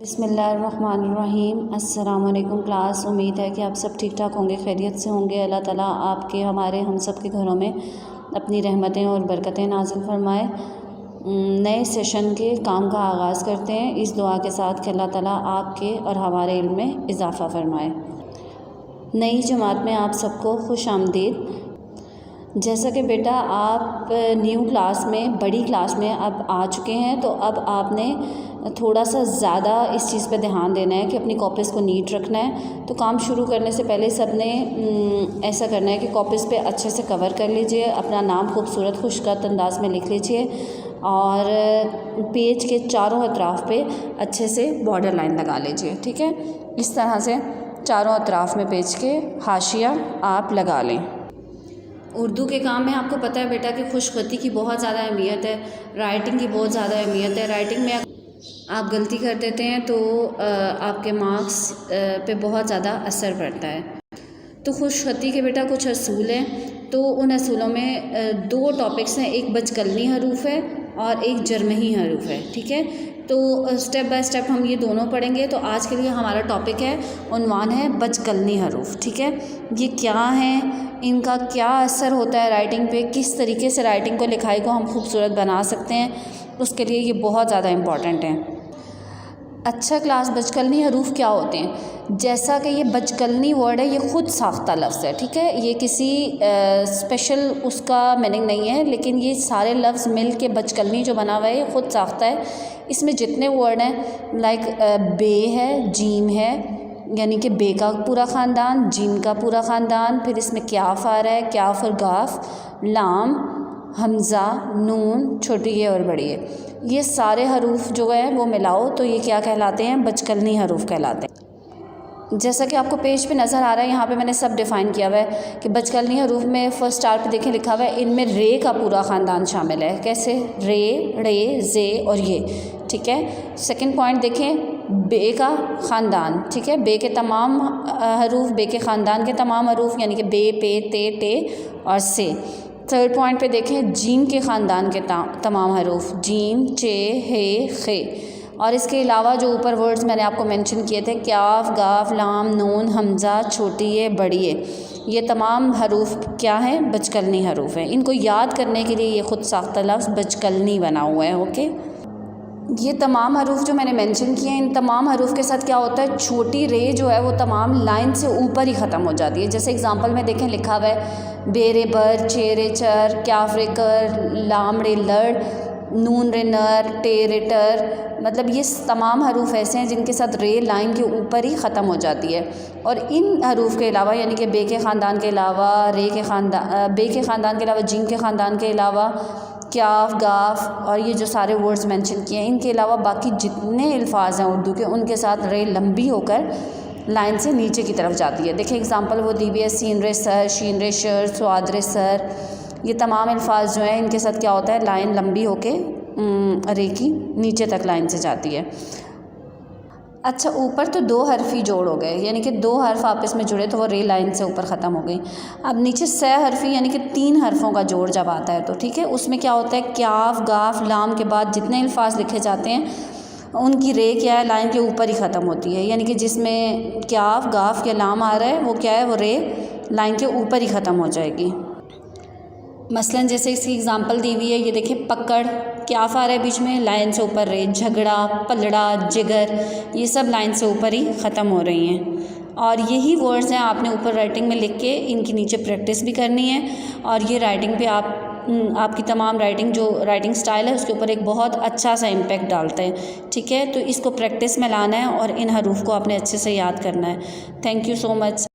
बिस्मिल्लाहिर्रहमानिर्रहीम। अस्सलाम वालेकुम क्लास। उम्मीद है कि आप सब ठीक ठाक होंगे, खैरियत से होंगे। अल्लाह ताला आपके हमारे हम सब के घरों में अपनी रहमतें और बरकतें नाज़िल फरमाए। नए सेशन के काम का आगाज़ करते हैं इस दुआ के साथ कि अल्लाह ताला आपके और हमारे इल्म में इजाफ़ा फरमाए। नई जमात में आप सबको खुश आमदीद। जैसा कि बेटा आप न्यू क्लास में, बड़ी क्लास में अब आ चुके हैं, तो अब आपने थोड़ा सा ज़्यादा इस चीज़ पे ध्यान देना है कि अपनी कॉपीज़ को नीट रखना है। तो काम शुरू करने से पहले सब ने ऐसा करना है कि कॉपीज़ पे अच्छे से कवर कर लीजिए, अपना नाम खूबसूरत खुशखत अंदाज में लिख लीजिए और पेज के चारों अतराफ़ पे अच्छे से बॉर्डर लाइन लगा लीजिए। ठीक है, इस तरह से चारों अतराफ़ में पेज के हाशिया आप लगा लें। उर्दू के काम में आपको पता है बेटा कि खुशखती की बहुत ज़्यादा अहमियत है, राइटिंग की बहुत ज़्यादा अहमियत है। राइटिंग में आप गलती कर देते हैं तो आपके मार्क्स पे बहुत ज़्यादा असर पड़ता है। तो खुशखती के बेटा कुछ असूल हैं, तो उन असूलों में दो टॉपिक्स हैं, एक बचकलनी हरूफ है और एक जरमही हरूफ है। ठीक है, तो स्टेप बाय स्टेप हम ये दोनों पढ़ेंगे। तो आज के लिए हमारा टॉपिक है, उन्वान है बचकलनी हरूफ। ठीक है, ये क्या हैं, इनका क्या असर होता है राइटिंग पे, किस तरीके से राइटिंग को, लिखाई को हम खूबसूरत बना सकते हैं, उसके लिए ये बहुत ज़्यादा इम्पॉर्टेंट है। अच्छा क्लास, बचकलनी हरूफ क्या होते हैं? जैसा कि ये बचकलनी वर्ड है, ये ख़ुद साख्ता लफ्ज़ है। ठीक है, ये किसी स्पेशल उसका मीनिंग नहीं है, लेकिन ये सारे लफ्ज़ मिल के बचकलनी जो बना हुआ है ये ख़ुद साख्ता है। इसमें जितने वर्ड हैं, लाइक बे है, जीम है, यानी कि बे का पूरा ख़ानदान, जीम का पूरा ख़ानदान, फिर इसमें क्याफ आ रहा है, क्याफ और गाफ, लाम, हमज़ा, नून, छोटी है और बड़ी है, ये सारे हरूफ जो है वो मिलाओ तो ये क्या कहलाते हैं? बचकलनी हरूफ कहलाते हैं। जैसा कि आपको पेज पे नज़र आ रहा है, यहाँ पे मैंने सब डिफ़ाइन किया हुआ है कि बचकलनी हरूफ में फ़र्स्ट स्टार पे देखें लिखा हुआ है, इनमें रे का पूरा ख़ानदान शामिल है। कैसे? रे, रे, जे और ये। ठीक है, सेकंड पॉइंट देखें, बे का ख़ानदान। ठीक है, बे के तमाम हरूफ, बे के ख़ानदान के तमाम हरूफ, यानी कि बे, पे, ते, टे और से। थर्ड पॉइंट पे देखें, जीम के ख़ानदान के तमाम हरूफ, जीम, चे, हे, खे। और इसके अलावा जो ऊपर वर्ड्स मैंने आपको मेंशन किए थे, क्याफ, गाफ, लाम, नून, हमज़ा, छोटी है, बड़ी है, ये तमाम हरूफ क्या हैं? बचकलनी हरूफ हैं। इनको याद करने के लिए ये ख़ुद साख्ता लफ्ज़ बचकलनी बना हुआ है। ओके, ये तमाम हरूफ जो मैंने मेंशन किए हैं, इन तमाम हरूफ के साथ क्या होता है? छोटी रे जो है वो तमाम लाइन से ऊपर ही ख़त्म हो जाती है। जैसे एग्जांपल में देखें लिखा हुआ है, बेरे बर, चेरे चर, क्याफ रे कर, लाम रे लड़, नून रे नर, टे रे टर। मतलब ये तमाम हरूफ ऐसे हैं जिनके साथ रे लाइन के ऊपर ही ख़त्म हो जाती है। और इन हरूफ के अलावा, यानी कि बे के ख़ानदान के अलावा, रे के ख़ानदान, बे के ख़ानदान के अलावा, जीम के ख़ानदान के अलावा, क्याफ, गाफ और ये जो सारे वर्ड्स मेंशन किए हैं, इनके अलावा बाकी जितने अल्फाज हैं उर्दू के, उनके साथ रे लंबी होकर लाइन से नीचे की तरफ जाती है। देखिए एग्जांपल वो दी हुई है, सीन रे सर, शीन रे शर, स्वाद रे सर। ये तमाम अल्फाज जो हैं इनके साथ क्या होता है? लाइन लंबी होके रे की नीचे तक लाइन से जाती है। अच्छा, ऊपर तो दो हरफी जोड़ हो गए, यानी कि दो हर्फ आपस में जुड़े तो वो रे लाइन से ऊपर ख़त्म हो गई। अब नीचे सह हरफी यानी कि तीन हरफों का जोड़ जब आता है तो ठीक है, उसमें क्या होता है? क्याफ, गाफ, लाम के बाद जितने अल्फाज लिखे जाते हैं उनकी रे क्या है? लाइन के ऊपर ही ख़त्म होती है। यानी कि जिसमें क्याफ, गाफ या लाम आ रहा है वो क्या है? वो रे लाइन के ऊपर ही ख़त्म हो जाएगी। मसलन जैसे इसकी एग्जांपल दी हुई है, ये देखिए, पकड़, क्याफ आ रहा है बीच में, लाइन से ऊपर रे, झगड़ा, पलड़ा, जिगर, ये सब लाइन से ऊपर ही ख़त्म हो रही हैं। और यही वर्ड्स हैं आपने ऊपर राइटिंग में लिख के इनकी नीचे प्रैक्टिस भी करनी है। और ये राइटिंग पे आपकी तमाम राइटिंग, जो राइटिंग स्टाइल है उसके ऊपर एक बहुत अच्छा सा इम्पैक्ट डालते हैं। ठीक है, तो इसको प्रैक्टिस में लाना है और इन हरूफ को आपने अच्छे से याद करना है। Thank you so much.